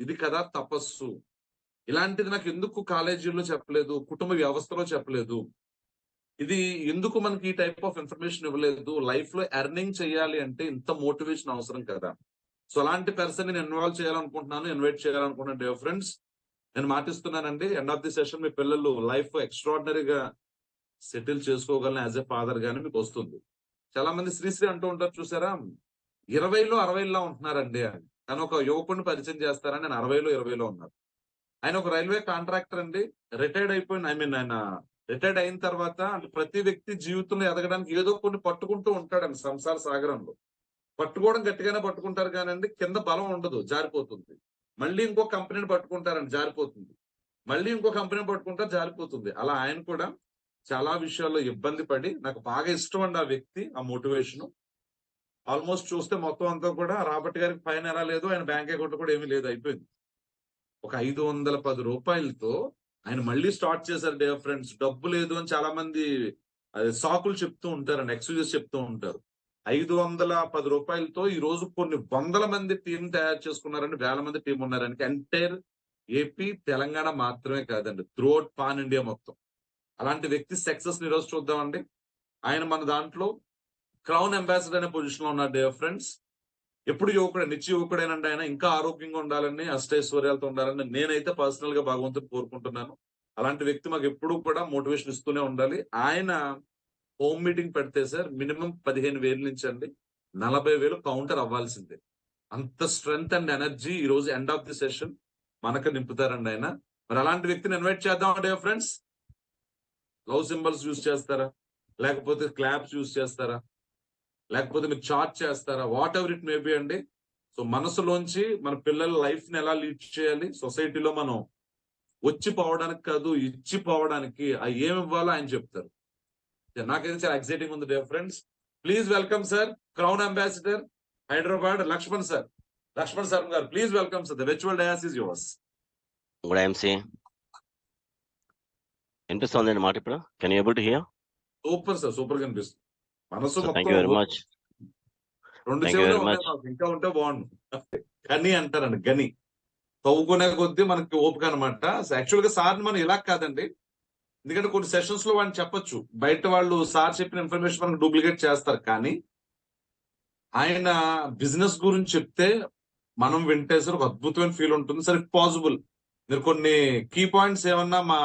ఇది కదా తపస్సు. ఇలాంటిది నాకు ఎందుకు కాలేజీలో చెప్పలేదు, కుటుంబ వ్యవస్థలో చెప్పలేదు. ఇది ఎందుకు మనకి ఈ టైప్ ఆఫ్ ఇన్ఫర్మేషన్ ఇవ్వలేదు. లైఫ్ లో ఎర్నింగ్ చేయాలి అంటే ఇంత మోటివేషన్ అవసరం కదా. సో అలాంటి పర్సన్ నేను ఇన్వాల్వ్ చేయాలనుకుంటున్నాను, ఇన్వైట్ చేయాలనుకుంటున్నాను. డియర్ ఫ్రెండ్స్, నేను మాటిస్తున్నానండి. ఎండ్ ఆఫ్ ది సెషన్ మీ పిల్లలు లైఫ్ ఎక్స్ట్రాడినరీగా సెటిల్ చేసుకోగలను యాజ్ ఎ ఫాదర్ గాని మీకు వస్తుంది. చాలా మంది శ్రీశ్రీ అంటూ ఉంటారు చూసారా, 20లో 60లో ఉంటున్నారండి అని. కానీ ఒక యువకుడిని పరిచయం చేస్తారని నేను 60లో 20లో ఉన్నాను. ఆయన ఒక రైల్వే కాంట్రాక్టర్ అండి. రిటైర్డ్ అయిపోయిన ఆయన రిటైర్డ్ అయిన తర్వాత అంటే ప్రతి వ్యక్తి జీవితంలో ఎదగడానికి ఏదో కొన్ని పట్టుకుంటూ ఉంటాడండి సంసార సాగరంలో. పట్టుకోవడం గట్టిగానే పట్టుకుంటారు కానండి కింద బలం ఉండదు, జారిపోతుంది. మళ్ళీ ఇంకో కంపెనీని పట్టుకుంటారండి, జారిపోతుంది. మళ్ళీ ఇంకో కంపెనీని పట్టుకుంటారు, జారిపోతుంది. అలా ఆయన కూడా చాలా విషయాల్లో ఇబ్బంది పడి, నాకు బాగా ఇష్టం అండి ఆ వ్యక్తి, ఆ మోటివేషన్. ఆల్మోస్ట్ చూస్తే మొత్తం అంతా కూడా రాబర్ట్ గారికి ఫైన్ ఎలా లేదు, ఆయన బ్యాంక్ అకౌంట్ కూడా ఏమీ లేదు, అయిపోయింది. ఒక రూ. 510 ఆయన మళ్ళీ స్టార్ట్ చేశారు. డియర్ ఫ్రెండ్స్, డబ్బు లేదు అని చాలా మంది సాకులు చెప్తూ ఉంటారండి, ఎక్స్క్యూజెస్ చెప్తూ ఉంటారు. రూ. 510 ఈ రోజు కొన్ని వందల మంది టీం తయారు చేసుకున్నారండి, వేల మంది టీం ఉన్నారండి. ఎంటైర్ ఏపీ, తెలంగాణ మాత్రమే కాదండి, త్రూఅవుట్ పాన్ ఇండియా మొత్తం. అలాంటి వ్యక్తి సక్సెస్ ఈ రోజు చూద్దామండి. ఆయన మన దాంట్లో క్రౌన్ అంబాసిడర్ అనే పొజిషన్ లో ఉన్నారు. డియర్ ఫ్రెండ్స్, ఎప్పుడు యువకుడే, నిత్య యువకుడేనండి ఆయన. ఇంకా ఆరోగ్యంగా ఉండాలని, అష్టైశ్వర్యాలతో ఉండాలని నేనైతే పర్సనల్ గా భగవంతుని కోరుకుంటున్నాను. అలాంటి వ్యక్తి మాకు ఎప్పుడూ కూడా మోటివేషన్ ఇస్తూనే ఉండాలి. ఆయన హోమ్ మీటింగ్ పెడితే సార్ మినిమం 15,000 నుంచి అండి 40,000 కౌంటర్ అవ్వాల్సిందే. అంత స్ట్రెంగ్త్ అండ్ ఎనర్జీ ఈ రోజు ఎండ్ ఆఫ్ ది సెషన్ మనకు నింపుతారండి ఆయన. మరి అలాంటి వ్యక్తిని ఇన్వైట్ చేద్దాం dear friends. Love symbols use చేస్తారా, లేకపోతే క్లాప్స్ యూజ్ చేస్తారా, లేకపోతే మీరు చార్ట్ చేస్తారా, what ever it may be అండి. సో మనసులోంచి మన పిల్లల లైఫ్ ని ఎలా లీడ్ చేయాలి, సొసైటీలో మనం వచ్చి పోవడానికి కాదు, ఇచ్చి పోవడానికి ఏమి ఇవ్వాలో ఆయన చెప్తారు. నాకైతే చాలా ఎక్సైటింగ్ ఉంది dear friends. Please welcome sir, crown ambassador Hyderabad, Laxman sir. Laxman sir గారు, please welcome sir. The virtual dais is yours. Good MC వినిపిస్తుంది మాట ఇప్పుడు. Can you able to hear? Super sir, super గా అనిపిస్తుంది. మనసు థ్యాంక్ మొత్తం యూ వెరీ మచ్. రెండు thank you చెవులే వెరీ ఉన్నాయి మచ్. మాకు, ఇంకా ఉంటే బాగుండు. గని అంటారండి, గని తవ్వుకునే కొద్దీ మనకి ఓపిక అనమాట. యాక్చువల్ గా సార్ మనం ఇలా కాదండి, ఎందుకంటే కొన్ని సెషన్స్ లో వాడిని చెప్పొచ్చు, బయట వాళ్ళు సార్ చెప్పిన ఇన్ఫర్మేషన్ మనకు డూప్లికేట్ చేస్తారు. కానీ ఆయన బిజినెస్ గురించి చెప్తే మనం వింటే సార్ ఒక అద్భుతమైన ఫీల్ ఉంటుంది సార్. ఇఫ్ పాసిబుల్ మీరు కొన్ని కీ పాయింట్స్ ఏమన్నా మా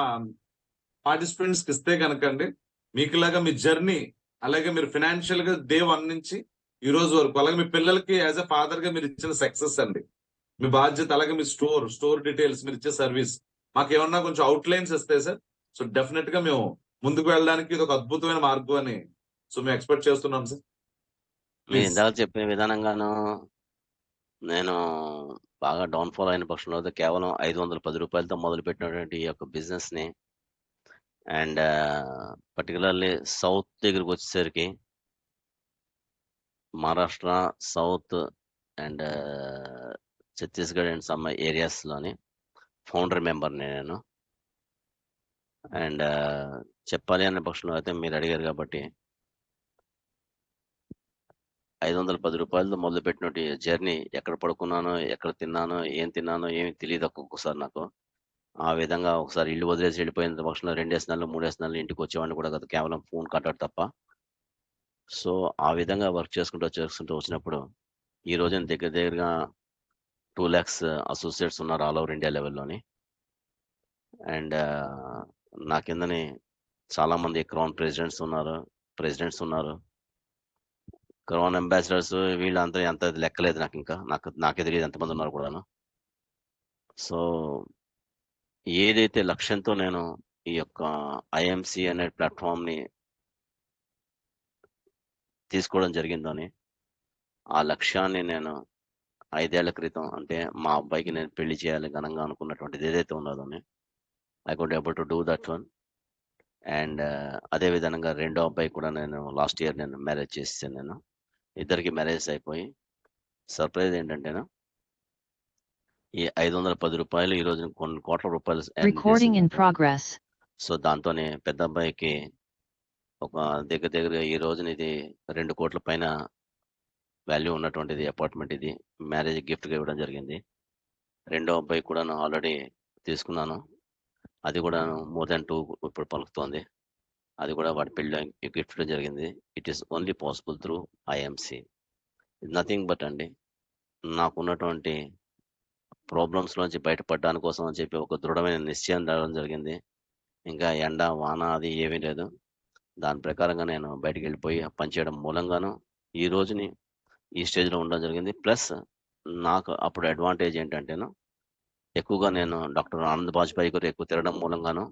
పార్టిసిపెంట్స్ కి ఇస్తే కనుకండి, మీకు ఇలాగా మీ జర్నీ, అలాగే మీరు ఫైనాన్షియల్ గా డే 1 నుంచి ఈ రోజు వరకు, అలాగే మీ పిల్లలకి యాజ్ ఎ ఫాదర్ గా మీరు ఇచ్చిన సక్సెస్ అండి, మీ బాధ్యత, అలాగే మీ స్టోర్ డీటెయిల్స్, మీరు ఇచ్చే సర్వీస్, మాకు ఏమన్నా కొంచెం అవుట్ లైన్స్ ఇస్తే సార్, సో డెఫినెట్ గా మేము ముందుకు వెళ్ళడానికి ఇది ఒక అద్భుతమైన మార్గం అని సో మేము ఎక్స్పెక్ట్ చేస్తున్నాం సార్. మీరు ప్లీజ్. ఇందాక చెప్పిన విధానంగాను నేను బాగా డౌన్ఫాల్ అయిన పక్షంలో అయితే కేవలం రూ. 510 మొదలుపెట్టినటువంటి ఈ యొక్క బిజినెస్ ని, అండ్ పర్టికులర్లీ సౌత్ దగ్గరికి వచ్చేసరికి Maharashtra, south and Chhattisgarh and some areas లోని ఫౌండర్ మెంబర్ని నేను. అండ్ చెప్పాలి అనే పక్షంలో అయితే మీరు అడిగారు కాబట్టి రూ. 510 మొదలుపెట్టినటువంటి జర్నీ, ఎక్కడ పడుకున్నానో, ఎక్కడ తిన్నానో, ఏం తిన్నానో ఏమి తెలియదు ఒక్కొక్కసారి నాకు. ఆ విధంగా ఒకసారి ఇల్లు వదిలేసి వెళ్ళిపోయిన పక్షంలో 2 నెలలు 3 నెలలు ఇంటికి వచ్చేవాడిని కూడా కాదు, కేవలం ఫోన్ కాంటాక్ట్ తప్ప. సో ఆ విధంగా వర్క్ చేసుకుంటూ వచ్చినప్పుడు ఈ రోజున దగ్గర దగ్గరగా 2 lakhs అసోసియేట్స్ ఉన్నారు ఆల్ ఓవర్ ఇండియా లెవెల్లోని. అండ్ నా కిందని చాలా మంది క్రౌన్ ప్రెసిడెంట్స్ ఉన్నారు, క్రౌన్ అంబాసిడర్స్, వీళ్ళంతా ఎంత లెక్కలేదు నాకు, ఇంకా నాకే తెలియదు ఎంతమంది ఉన్నారు కూడాను. సో ఏదైతే లక్ష్యంతో నేను ఈ యొక్క ఐఎంసి అనే ప్లాట్ఫామ్ ని తీసుకోవడం జరిగిందని, ఆ లక్ష్యాన్ని నేను 5 ఏళ్ల క్రితం, అంటే మా అబ్బాయికి నేను పెళ్లి చేయాలి ఘనంగా అనుకున్నటువంటిది ఏదైతే ఉన్నదో, I could able to do that one. And అదే విధంగా రెండో అబ్బాయి కూడా నేను లాస్ట్ ఇయర్ నేను మ్యారేజ్ చేసాను. నేను ఇద్దరికి మ్యారేజ్ అయిపోయి, సర్ప్రైజ్ ఏంటంటేనా, ఈ రూ. 510 ఈ రోజు కొన్ని కోట్ల రూపాయలు earn Recording in చేసిందంట. progress. సో దాంతోనే పెద్ద అబ్బాయికి ఒక దగ్గర ఈ రోజున ఇది 2 కోట్ల పైన వాల్యూ ఉన్నటువంటిది అపార్ట్మెంట్, ఇది మ్యారేజ్ గిఫ్ట్ గా ఇవ్వడం జరిగింది. రెండో అబ్బాయి కూడాను ఆల్రెడీ తీసుకున్నాను. అది కూడాను మోర్ దాన్ 2 ఇప్పుడు పలుకుతోంది. అది కూడా వాడి పెళ్ళిలో గిఫ్ట్ జరిగింది. It is only possible through IMC. Nothing but అండి, నాకున్నటువంటి ప్రాబ్లమ్స్ లోంచి బయటపడడానికి కోసం అని చెప్పి ఒక దృఢమైన నిశ్చయం రావడం జరిగింది. ఇంకా ఎండ, వాన అది ఏమీ లేదు. దాని ప్రకారంగా నేను బయటికెళ్ళిపోయి ఆ పని చేయడం మూలంగాను ఈ రోజుని ఈ స్టేజ్‌లో ఉండడం జరిగింది. ప్లస్ నాకు అప్పుడు అడ్వాంటేజ్ ఏంటంటేను, ఎక్కువగా నేను డాక్టర్ ఆనంద్ బాజ్‌పేయి గారు ఎక్కువ తిరగడం మూలంగాను,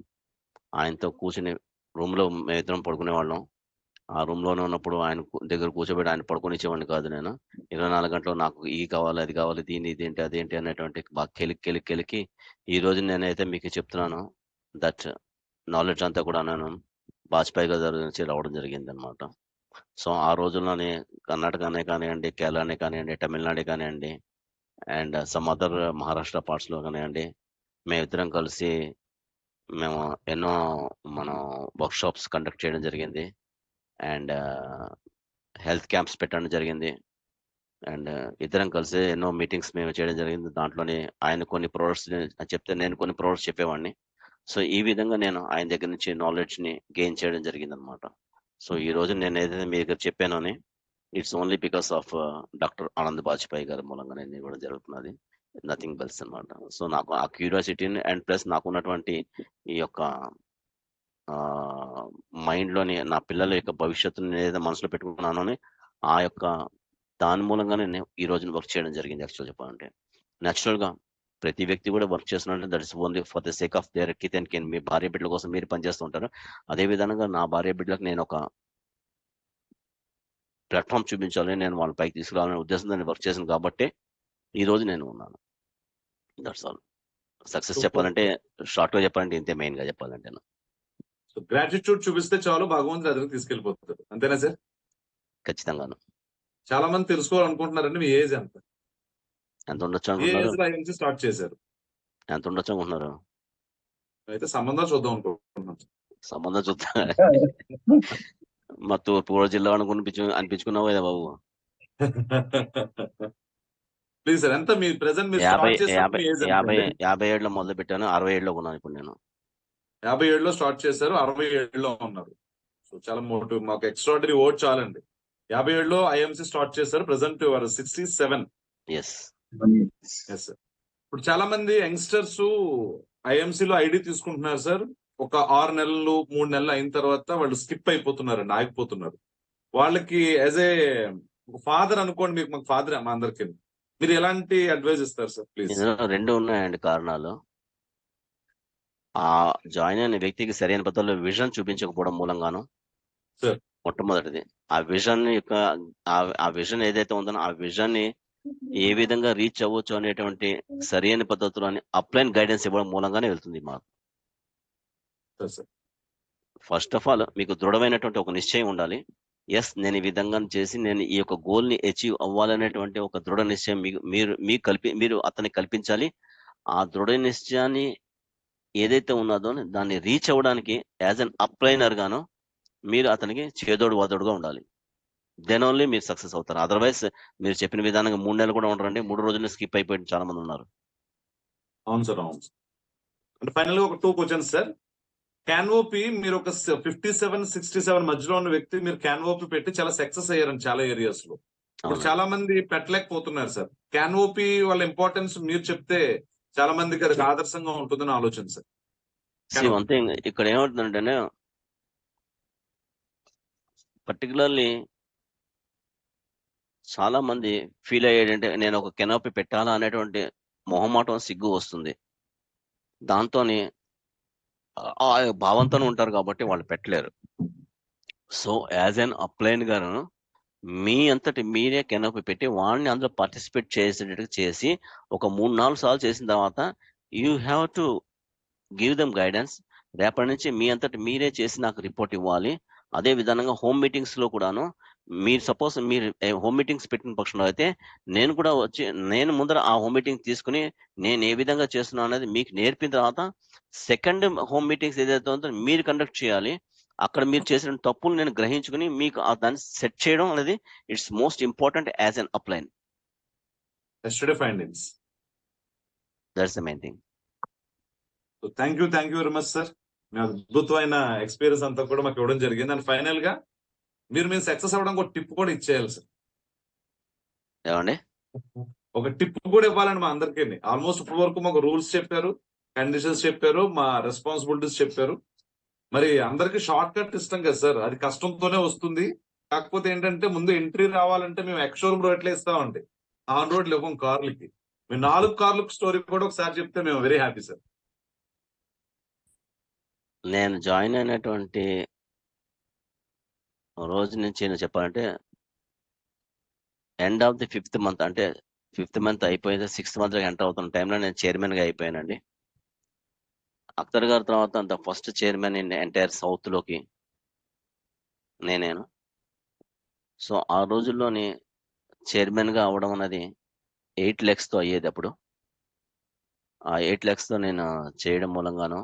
ఆయనతో కూర్చొని రూమ్‌లో మేమిద్దరం పడుకునేవాళ్ళం. ఆ రూమ్‌లోనే ఉన్నప్పుడు ఆయన దగ్గర కూర్చోబెట్టి ఆయన పడుకోనిచ్చేవాడిని కాదు నేను. 24 గంటలు నాకు కావాలి, అది కావాలి, ఇదేంటి, అదేంటి అనేటువంటి బాగా కెలికి ఈ రోజు నేనైతే మీకు చెప్తున్నాను దట్ నాలెడ్జ్ అంతా కూడా నేను వాజ్పేయి గారి దగ్గర నుంచి రావడం జరిగిందనమాట. సో, ఆ రోజుల్లోనే కర్ణాటకనే కానియండి, కేరళనే కానియండి, తమిళనాడే కానియండి అండ్ సమ్ అదర్ మహారాష్ట్ర పార్ట్స్‌లో కానియండి, మేమిద్దరం కలిసి మేము ఎన్నో మనం వర్క్‌షాప్స్ కండక్ట్ చేయడం జరిగింది. అండ్ హెల్త్ క్యాంప్స్ పెట్టడం జరిగింది. అండ్ ఇద్దరం కలిసి ఎన్నో మీటింగ్స్ మేము చేయడం జరిగింది. దాంట్లోనే ఆయన కొన్ని ప్రొడక్ట్స్ చెప్తే నేను కొన్ని ప్రొడక్ట్స్ చెప్పేవాడిని. సో, ఈ విధంగా నేను ఆయన దగ్గర నుంచి నాలెడ్జ్‌ని గెయిన్ చేయడం జరిగిందనమాట. సో, ఈరోజు నేను ఏదైతే మీ దగ్గర చెప్పానోని it's only because of doctor Anand Bajpai గారి మూలంగానే ఇది కూడా జరుగుతున్నది. నథింగ్ ఎల్స్ అనమాట. సో, నాకు ఆ క్యూరియాసిటీని అండ్ ప్లస్ నాకున్నటువంటి ఈ యొక్క ఆహ్, మైండ్‌లోని నా పిల్లల యొక్క భవిష్యత్తుని నేనైతే మనసులో పెట్టుకున్నానోని, ఆ యొక్క దాని మూలంగానే నేను ఈ రోజున వర్క్ చేయడం జరిగింది యాక్చువల్‌గా చెప్పాలంటే. నేచురల్‌గా ప్రతి వ్యక్తి కూడా వర్క్ చేస్తున్నాడంటే that is only for the sake of their kith and kin. మీ భార్య బిడ్డల కోసం మీరు పనిచేస్తూ ఉంటారు. అదే విధంగా నా భార్య బిడ్డలకు నేనొక ప్లాట్‌ఫార్మ్ చూపించాలి. నేను వాళ్ళని పైకి తీసుకురావాలనే ఉద్దేశంతో నేను వర్క్ చేశాను కాబట్టే ఈరోజు నేను ఉన్నాను. That's all. సక్సెస్ సూపర్ చెప్పాలంటే సార్. షార్ట్‌గా చెప్పాలంటే ఇంతే మెయిన్‌గా చెప్పాలంటేను. సో గ్రాటిట్యూడ్ చూపిస్తే చాలు భగవంతుడు ఎదురుకి తీసుకెళ్ళిపోతారు. అంతేనా సార్? ఖచ్చితంగాను. చాలా మంది తెలుసుకోవాలనుకుంటున్నారండి మీ ఏజ్ ఎంత? ఎంత ఉండొచ్చు ఏ అనుకుంటున్నారు? ఏజ్‌లో ఐఎంసీ స్టార్ట్ చేశారు? ఎంత ఉండొచ్చు అనుకుంటున్నారు? అయితే సంబంధాలు చూద్దాం అనుకుంటున్నాం. సంబంధం చూద్దాం. మా తూర్పుగోదావరి జిల్లా వాడిని అనిపించుకున్నావు కదా బాబు. ప్లీజ్ సార్, ఎంత మీ ప్రెజెంట్ మీరు 50, స్టార్ట్ చేసినప్పుడు 50, మీ ఏజ్ 50, ఎంతండి? 57లో మొదలుపెట్టాను. 67లో ఉన్నాను ఇప్పుడు నేను. 57లో స్టార్ట్ చేశారు. 67లో ఉన్నారు. సో చాలా మాకు ఎక్స్ట్రార్డినరీ వర్డ్ చాలండి. 57లో ఐఎంసీ స్టార్ట్ చేశారు. Present you are 67. Yes. Yes sir. ఇప్పుడు చాలా మంది యంగ్‌స్టర్స్ ఐఎంసీలో ఐడీ తీసుకుంటున్నారు సార్. ఒక 6 నెలలు, 3 నెలలు అయిన తర్వాత వాళ్ళు స్కిప్ అయిపోతున్నారండి. ఆగిపోతున్నారు. వాళ్ళకి యాస్ ఏ ఫాదర్ అనుకోండి, మీకు మాకు ఫాదరే మా అందరికిని. మీరు ఎలాంటి అడ్వైస్ ఇస్తారు సార్ ప్లీజ్? ఇందులో 2 ఉన్నాయండి కారణాలు. ఆ జాయిన్ అయిన వ్యక్తికి సరైన పద్ధతిలో విజన్ చూపించకపోవడం మూలంగాను సార్. మొట్టమొదటిది. ఆ విజన్ యొక్క ఆ విజన్ ఏదైతే ఉందో ఆ విజన్‌ని ఏ విధంగా రీచ్ అవ్వచ్చు అనేటువంటి సరైన పద్ధతిలోని అప్లైన్ గైడెన్స్ ఇవ్వడం మూలంగానే వెళ్తుంది మాకు. Sir, sir. First of all మీకు దృఢమైనటువంటి ఒక నిశ్చయం ఉండాలి. యెస్, నేను ఈ విధంగా చేసి నేను ఈ యొక్క గోల్‌ని అచీవ్ అవ్వాలనేటువంటి ఒక దృఢ నిశ్చయం మీరు అతనికి కల్పించాలి. ఆ దృఢ నిశ్చయాన్ని ఏదైతే ఉన్నదో దాన్ని రీచ్ అవ్వడానికి యాస్ ఎన్ అప్లైనర్ గాను మీరు అతనికి చేదోడు వాదోడుగా ఉండాలి. దెన్ ఓన్లీ మీరు సక్సెస్ అవుతారు. అదర్‌వైస్ మీరు చెప్పిన విధానంగా 3 నెలలు కూడా ఉండరండి. 3 రోజుల్లో స్కిప్ అయిపోయిన చాలా మందున్నారు. అవును సార్. అవును. అంటే ఫైనల్‌గా ఒక 2 క్వెషన్స్ సార్. క్యాన్ఓపి మీరు ఒక 57, 67 మధ్యలో ఉన్న వ్యక్తి మీరు క్యాన్ఓపి పెట్టి చాలా సక్సెస్ అయ్యారండి చాలా ఏరియాస్‌లో. ఇప్పుడు అవునండి. చాలా మంది పెట్టలేకపోతున్నారు సార్. క్యాన్ఓపి వాళ్ళ ఇంపార్టెన్స్ మీరు చెప్తే చాలా మందికి అది ఆదర్శంగా ఉంటుందని ఆలోచన సార్. వన్ క్యాన్ఓపి. థింగ్ ఇక్కడ ఏమవుతుందంటేనే పర్టిక్యులర్‌లీ చాలా మంది ఫీల్ అయ్యేదేంటే నేను ఒక కెనోపీ పెట్టాలా అనేటువంటి మొహమాటం, సిగ్గు వస్తుంది. దాంతోని ఆ భావంతోనే ఉంటారు కాబట్టి వాళ్ళు పెట్టలేరు. సో, యాస్ ఎన్ అప్లైన్ గాను మీ అంతటి మీరే కెనోపీ పెట్టి వాడిని అందులో పార్టిసిపేట్ చేసేటట్టుగా చేసి ఒక 3, 4 సార్లు చేసిన తర్వాత you have to give them guidance. రేపటి నుంచి మీ అంతట మీరే చేసి నాకు రిపోర్ట్ ఇవ్వాలి. అదే విధంగా హోమ్ మీటింగ్స్‌లో కూడాను మీరు సపోజ్ మీరు హోమ్ మీటింగ్స్ పెట్టిన పక్షంలో అయితే నేను కూడా వచ్చి నేను ముందర ఆ హోమ్ మీటింగ్ తీసుకొని నేను ఏ విధంగా చేస్తున్నాను అనేది మీకు నేర్పిన తర్వాత సెకండ్ హోమ్ మీటింగ్స్ ఏదైతే ఉందో మీరు కండక్ట్ చేయాలి. అక్కడ మీరు చేసిన తప్పులు నేను గ్రహించుకొని మీకు దాన్ని సెట్ చేయడం అనేది it's most important as an applying. Yesterday findings. That's the main thing. Thank you very much sir. మీ అద్భుతమైన ఎక్స్పీరియన్స్ అంతా కూడా మాకు ఇవ్వడం జరిగింది. అండ్ ఫైనల్ గా మీరు సక్సెస్ అవ్వడానికి ఒక టిప్ కూడా ఇచ్చేయాలి సార్. ఏమండి? ఒక టిప్ కూడా ఇవ్వాలండి మా అందరికీ. ఆల్మోస్ట్ ఇప్పటి వరకు మాకు రూల్స్ చెప్పారు, కండిషన్స్ చెప్పారు, మా రెస్పాన్సిబిలిటీస్ చెప్పారు. మరి అందరికి షార్ట్ కట్ ఇష్టం కదా సార్, అది కష్టంతోనే వస్తుంది. కాకపోతే ఏంటంటే ముందు ఎంట్రీ రావాలంటే మేము ఎక్స్షోరూమ్ రోడ్లు ఇస్తామండి, ఆన్ రోడ్లు ఇవ్వం కార్లకి. మీ 4 కార్లకు స్టోరీ కూడా ఒకసారి చెప్తే మేము వెరీ హ్యాపీ సార్. నేను జాయిన్ అయినటువంటి రోజు నుంచి నేను చెప్పాలంటే end of the 5th month, అంటే 5th మంత్ అయిపోయింది, 6th మంత్ ఎంటర్ అవుతున్న టైంలో నేను చైర్మన్ గా అయిపోయానండి. అఖ్తర్ గారి తర్వాత అంత first chairman in entire south లోకి నేనేను. సో ఆ రోజుల్లోని చైర్మన్ గా అవడం అనేది 8 lakhs తో అయ్యేది. అప్పుడు ఆ 8 lakhs తో నేను చేయడం మూలంగాను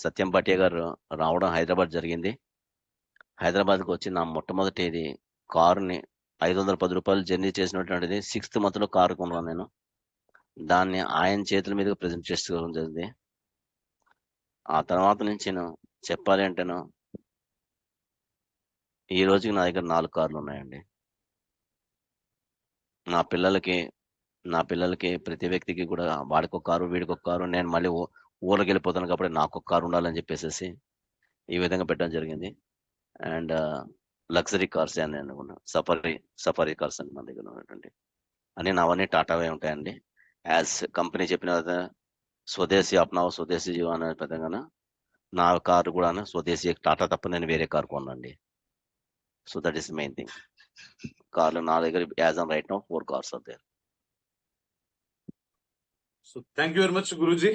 సత్యం పాటియా గారు రావడం హైదరాబాద్ జరిగింది. హైదరాబాద్కి వచ్చి నా మొట్టమొదటి కారుని 510 రూపాయలు జర్నీ చేసినటువంటిది 6th month లో కారు కొన్నాను నేను. దాన్ని ఆయన చేతుల మీదుగా ప్రజెంట్ చేసుకోవడం జరిగింది. ఆ తర్వాత నుంచి నేను చెప్పాలి అంటేను ఈ రోజుకి నా దగ్గర 4 కార్లు ఉన్నాయండి. నా పిల్లలకి ప్రతి వ్యక్తికి కూడా వాడికొక కారు, వీడికొక కారు, నేను మళ్ళీ ఊర్లోకి వెళ్ళిపోతాను కాబట్టి నాకు ఒక కారు ఉండాలని చెప్పేసి ఈ విధంగా పెట్టడం జరిగింది. అండ్ లగ్జరీ కార్స్ అని అనుకున్నా, సఫారీ కార్స్ అని మన దగ్గర ఉన్నటువంటి అని నావన్నీ టాటావే ఉంటాయండి. యాజ్ కంపెనీ చెప్పిన స్వదేశీ అప్నావ్ స్వదేశీ జీవో అనే విధంగా నా కారు కూడా స్వదేశీ, టాటా తప్ప నేను వేరే కారు కొనండి. So that is main thing. కార్లు నా దగ్గర as on right now 4 cars are there. So thank you very much గురూజీ.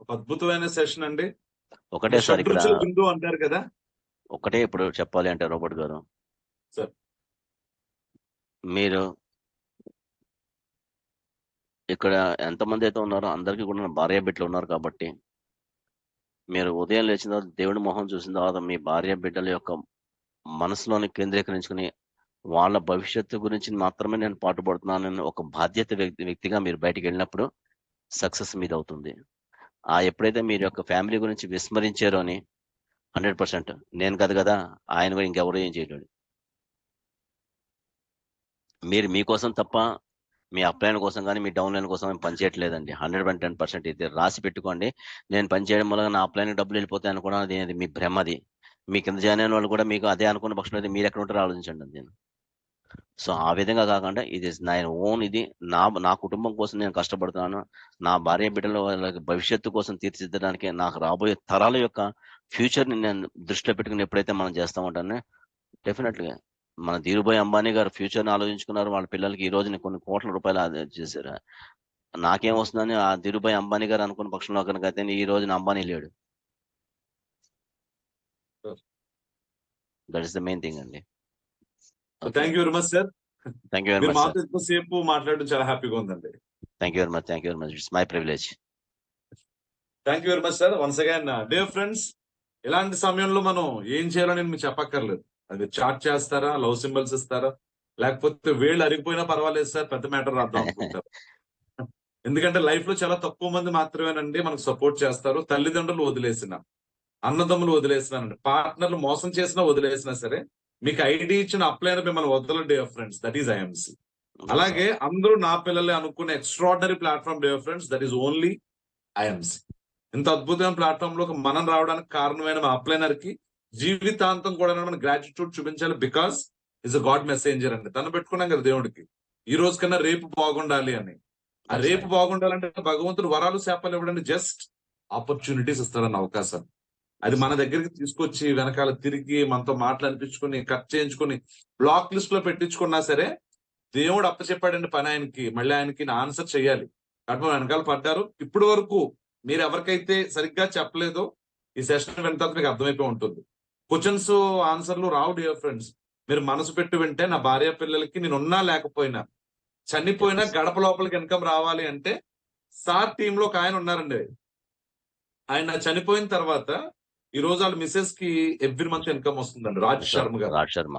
ఒక అద్భుతమైన సెషన్ అండి. ఒకటే సార్ ఇక్కడ షడ్రుచుల బిందు అంటారు కదా, ఒకటే ఇప్పుడు చెప్పాలి అంటే రోబోట్ గారు, సార్ మీరు ఇక్కడ ఎంతమంది అయితే ఉన్నారో అందరికీ కూడా భార్య బిడ్డలు ఉన్నారు కాబట్టి మీరు ఉదయం లేచిన తర్వాత దేవుడి మొహం చూసిన తర్వాత మీ భార్య బిడ్డల యొక్క మనసులోని కేంద్రీకరించుకుని వాళ్ళ భవిష్యత్తు గురించి మాత్రమే నేను పాటుపడుతున్నానని ఒక బాధ్యత వ్యక్తిగా మీరు బయటికి వెళ్ళినప్పుడు సక్సెస్ మీద అవుతుంది. ఎప్పుడైతే మీరు యొక్క ఫ్యామిలీ గురించి విస్మరించారో అని 100% నేను కాదు కదా, ఆయన కూడా ఇంకెవరో ఏం చేయలేడు. మీరు మీకోసం తప్ప మీ అప్లైన్ కోసం కానీ మీ డౌన్ లైన్ కోసం పనిచేయట్లేదండి. 110% ఇది రాసి పెట్టుకోండి. నేను పనిచేయడం వల్ల నా అప్లైన్ డబ్బులు వెళ్ళిపోతాయి అనుకున్నాను, అది మీ భ్రమది. మీ కింద జాయిన్ అయిన వాళ్ళు కూడా మీకు అదే అనుకున్న పక్షంలో మీరు ఎక్కడ ఉంటారో ఆలోచించండి నేను. సో ఆ విధంగా కాకుండా ఇది నా ఓన్, ఇది నా కుటుంబం కోసం నేను కష్టపడుతున్నాను. నా భార్య బిడ్డల వాళ్ళ భవిష్యత్తు కోసం తీర్చిదిద్దడానికి, నాకు రాబోయే తరాల యొక్క ఫ్యూచర్ని నేను దృష్టిలో పెట్టుకుని ఎప్పుడైతే మనం చేస్తామంటే డెఫినెట్గా మన ధీరుభాయ్ అంబానీ గారు ఫ్యూచర్ని ఆలోచించుకున్నారు. వాళ్ళ పిల్లలకి ఈ రోజుని కొన్ని కోట్ల రూపాయలు చేశారు. నాకేం వస్తుందని ఆ ధీరుభాయ్ అంబానీ గారు అనుకున్న పక్షంలో కనుక అయితే ఈ రోజున అంబానీ లేడు. That is the main thing అండి. Thank you very much sir. Thank you very much sir. ఎక్కువసేపు మాట్లాడడం చాలా హ్యాపీగా ఉందండి. Thank you very much. It's my privilege. Thank you very much sir. Once again dear friends, ఇలాంటి సమయంలో మనం ఏం చేయాలో నేను మీకు చెప్పక్కర్లేదు. అది చాట్ చేస్తారా, లవ్ సింబల్స్ ఇస్తారా, లేకపోతే వేళ్ళు అరిగిపోయినా పర్వాలేదు సార్, పెద్ద మ్యాటర్ రాద్దాం అనుకుంటారు. ఎందుకంటే లైఫ్ లో చాలా తక్కువ మంది మాత్రమేనండి మనకు సపోర్ట్ చేస్తారు. తల్లిదండ్రులు వదిలేసిన, అన్నదమ్ములు వదిలేసిన, పార్ట్నర్లు మోసం చేసినా వదిలేసినా సరే మీకు ఐడి ఇచ్చిన అప్లైన మిమ్మల్ని వదలరు dear friends. That is IMC. అలాగే అందరూ నా పిల్లలే అనుకునే extraordinary platform dear friends, that is only IMC. ఇంత అద్భుతమైన ప్లాట్ఫామ్ లో మనం రావడానికి కారణమైన మా అప్లైనర్ కి జీవితాంతం కూడా మనం గ్రాటిట్యూడ్ చూపించాలి. Because is a God messenger అండి. తను పెట్టుకున్నాం కదా దేవుడికి, ఈ రోజు కన్నా రేపు బాగుండాలి అని. ఆ రేపు బాగుండాలంటే భగవంతుడు వరాలు శాపాలు ఇవ్వడానికి జస్ట్ ఆపర్చునిటీస్ ఇస్తాడన్న అవకాశం. అది మన దగ్గరికి తీసుకొచ్చి వెనకాల తిరిగి మనతో మాట్లాడిపించుకుని కట్ చేయించుకుని బ్లాక్ లిస్ట్ లో పెట్టించుకున్నా సరే దేవుడు అప్పచెప్పాడండి పని ఆయనకి, మళ్ళీ ఆయనకి ఆన్సర్ చేయాలి. కాబట్టి వెనకాల పడ్డారు. ఇప్పటి వరకు మీరు ఎవరికైతే సరిగ్గా చెప్పలేదో ఈ సెషన్ విన్న తర్వాత మీకు అర్థమైపోయి ఉంటుంది. క్వశ్చన్స్ ఆన్సర్లు రావు డియర్ ఫ్రెండ్స్. మీరు మనసు పెట్టి వింటే నా భార్య పిల్లలకి నేను ఉన్నా లేకపోయినా, చనిపోయినా గడప లోపలికి ఇన్కమ్ రావాలి అంటే సార్ టీమ్ లో ఒక ఆయన ఉన్నారండి. ఆయన చనిపోయిన తర్వాత ఈ రోజు వాళ్ళ మిసెస్ కి ఎవ్రీ మంత్ ఇన్కమ్ వస్తుందండి. రాజ్ శర్మ గారు. రాజ్ శర్మ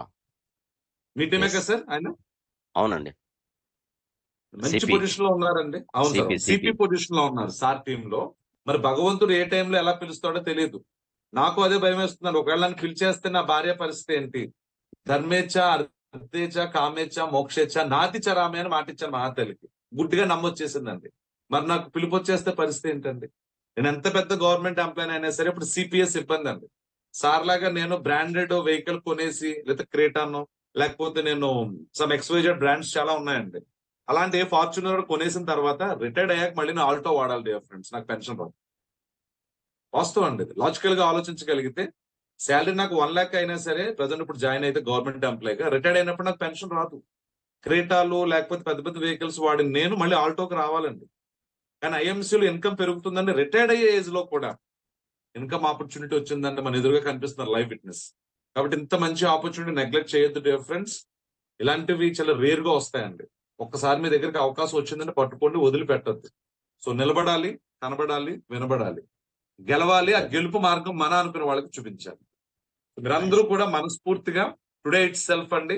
మీ టీమే కదా సార్ ఆయన? అవునండి. మంచి సిపి పొజిషన్ లో ఉన్నారండి. అవును sir, CP CP CP position లో ఉన్నారు సార్ టీమ్ లో. మరి భగవంతుడు ఏ టైంలో ఎలా పిలుస్తాడో తెలియదు. నాకు అదే భయం వేస్తున్నాను, ఒకవేళ నన్ను పిలిచేస్తే నా భార్య పరిస్థితి ఏంటి? ధర్మేచ్ఛ అర్థేచ్ఛ కామేచ్ఛ మోక్షేచ్ఛ నాతి చరామి అని మాటిచ్చాను మహాతల్లికి. గుడ్డిగా నమ్మొచ్చేసిందండి. మరి నాకు పిలుపు వచ్చేస్తే పరిస్థితి ఏంటండి? నేను ఎంత పెద్ద గవర్నమెంట్ ఎంప్లాయ్ అయినా సరే ఇప్పుడు సిపిఎస్ ఇబ్బంది అండి. సార్ లాగా నేను బ్రాండెడ్ వెహికల్ కొనేసి, లేదా క్రేటాను, లేకపోతే నేను సమ్ ఎక్స్వైజెడ్ బ్రాండ్స్ చాలా ఉన్నాయండి. అలాంటి ఏ ఫార్చునర్ కొనేసిన తర్వాత రిటైర్డ్ అయ్యాక మళ్ళీ నేను ఆల్టో వాడాలి డియర్ ఫ్రెండ్స్, నాకు పెన్షన్ రాదు. వాస్తవం అండి, లాజికల్ గా ఆలోచించగలిగితే శాలరీ నాకు 1 lakh అయినా సరే, ప్రజెంట్ ఇప్పుడు జాయిన్ అయితే గవర్నమెంట్ ఎంప్లాయీగా, రిటైర్డ్ అయినప్పుడు నాకు పెన్షన్ రాదు. క్రేటాలు లేకపోతే పెద్ద పెద్ద వెహికల్స్ వాడి నేను మళ్ళీ ఆల్టోకి రావాలండి. కానీ ఐఎంసీలో ఇన్కమ్ పెరుగుతుందండి, రిటైర్డ్ అయ్యే ఏజ్ లో కూడా ఇన్కమ్ ఆపర్చునిటీ వచ్చిందంటే మన ఎదురుగా కనిపిస్తున్నారు లైవ్ విట్నెస్. కాబట్టి ఇంత మంచి ఆపర్చునిటీ నెగ్లెక్ట్ చేయొద్దు డియర్ ఫ్రెండ్స్. ఇలాంటివి చాలా రేర్ గా వస్తాయండి. ఒక్కసారి మీ దగ్గరికి అవకాశం వచ్చిందంటే పట్టుకోండి, వదిలిపెట్టద్దు. సో నిలబడాలి, కనబడాలి, వినబడాలి, గెలవాలి. ఆ గెలుపు మార్గం మన అనుకునే వాళ్ళకి చూపించాలి. మీరందరూ కూడా మనస్ఫూర్తిగా టుడే ఇట్ సెల్ఫ్ అండి,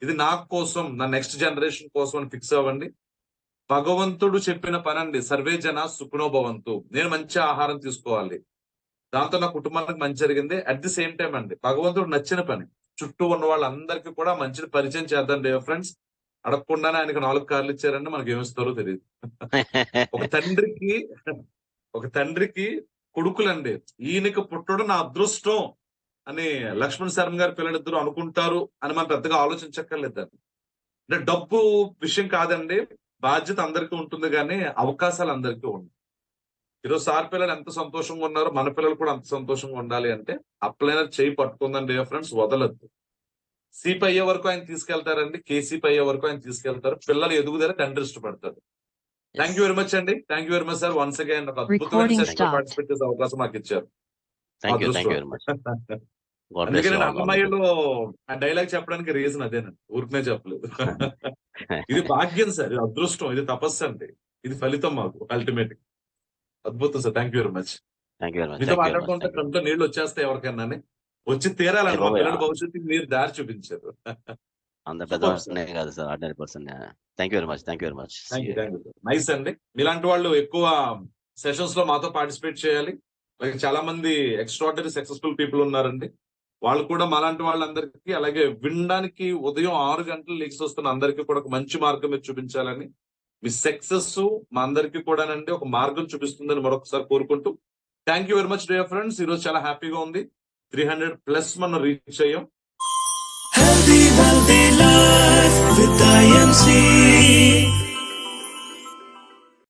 ఇది నా కోసం, నా నెక్స్ట్ జనరేషన్ కోసం అని ఫిక్స్ అవ్వండి. భగవంతుడు చెప్పిన పని అండి, సర్వే జన సుఖనో భవంతు. నేను మంచి ఆహారం తీసుకోవాలి, దాంతో నా కుటుంబానికి మంచి జరిగింది. అట్ ది సేమ్ టైం అండి, భగవంతుడు నచ్చిన పని చుట్టూ ఉన్న వాళ్ళందరికీ కూడా మంచిని పరిచయం చేద్దాం డియర్ ఫ్రెండ్స్. అడగకుండానే ఆయనకు 4 కార్లు ఇచ్చారండి, మనకి ఏమిస్తారో తెలియదు. ఒక తండ్రికి కొడుకులండి, ఈయనకి పుట్టడం నా అదృష్టం అని లక్ష్మణ్ శర్మ గారి పిల్లలిద్దరూ అనుకుంటారు అని మనం పెద్దగా ఆలోచించక్కర్లేదండి. అంటే డబ్బు విషయం కాదండి, బాధ్యత అందరికీ ఉంటుంది, కానీ అవకాశాలు అందరికీ ఉన్నాయి. ఈరోజు సార్ పిల్లలు ఎంత సంతోషంగా ఉన్నారో మన పిల్లలు కూడా అంత సంతోషంగా ఉండాలి అంటే అప్లైనర్ చేయి పట్టుకుందండి డియర్ ఫ్రెండ్స్, వదలద్దు. సీపీ అయ్యే వరకు ఆయన తీసుకెళ్తారండి, కేసీపీ అయ్యే వరకు ఆయన తీసుకెళ్తారు. పిల్లలు ఎదుగుదల తండ్రి ఇష్టపడతారు. థ్యాంక్ యూ వెరీ మచ్ అండి, thank you very much sir. Once again ఒక అద్భుతమైన సెషన్ లో పార్టిసిపేట్ చేసే అవకాశం మాకు ఇచ్చారు. Thank you very much. అందుకే నేను అన్నమయ్యలో ఆ డైలాగ్ చెప్పడానికి రీజన్ అదేనండి, ఊరికనే చెప్పలేదు. ఇది భాగ్యం సార్, ఇది అదృష్టం, ఇది తపస్సు అండి, ఇది ఫలితం మాకు అల్టిమేట్. అద్భుతం sir, thank you very much. మీతో మాట్లాడుకుంటే కంట్లో నీళ్లు వచ్చేస్తాయి ఎవరికైనా, వచ్చి తీరాలండి. మా పిల్లల భవిష్యత్తుకి మీరు దారి చూపించారు. అంత పెద్ద కాదు sir, ordinary person. Thank you very much, thank you very much. Nice అండి, మీలాంటి వాళ్ళు ఎక్కువ సెషన్స్ లో మాతో పార్టిసిపేట్ చేయాలి. అలాగే చాలా మంది ఎక్స్ట్రాడినరీ సక్సెస్ఫుల్ పీపుల్ ఉన్నారండి, వాళ్ళు కూడా మాలాంటి వాళ్ళందరికీ, అలాగే వినడానికి ఉదయం 6 గంటలు లేచి వస్తున్న అందరికీ కూడా ఒక మంచి మార్గం మీరు చూపించాలని, మీ సక్సెస్ మా అందరికీ కూడానండి ఒక మార్గం చూపిస్తుందని మరొకసారి కోరుకుంటూ, thank you very much dear friends. ఈ రోజు చాలా హ్యాపీగా ఉంది, 300+ మనం రీచ్ అయ్యాం. Healthy life with IMC.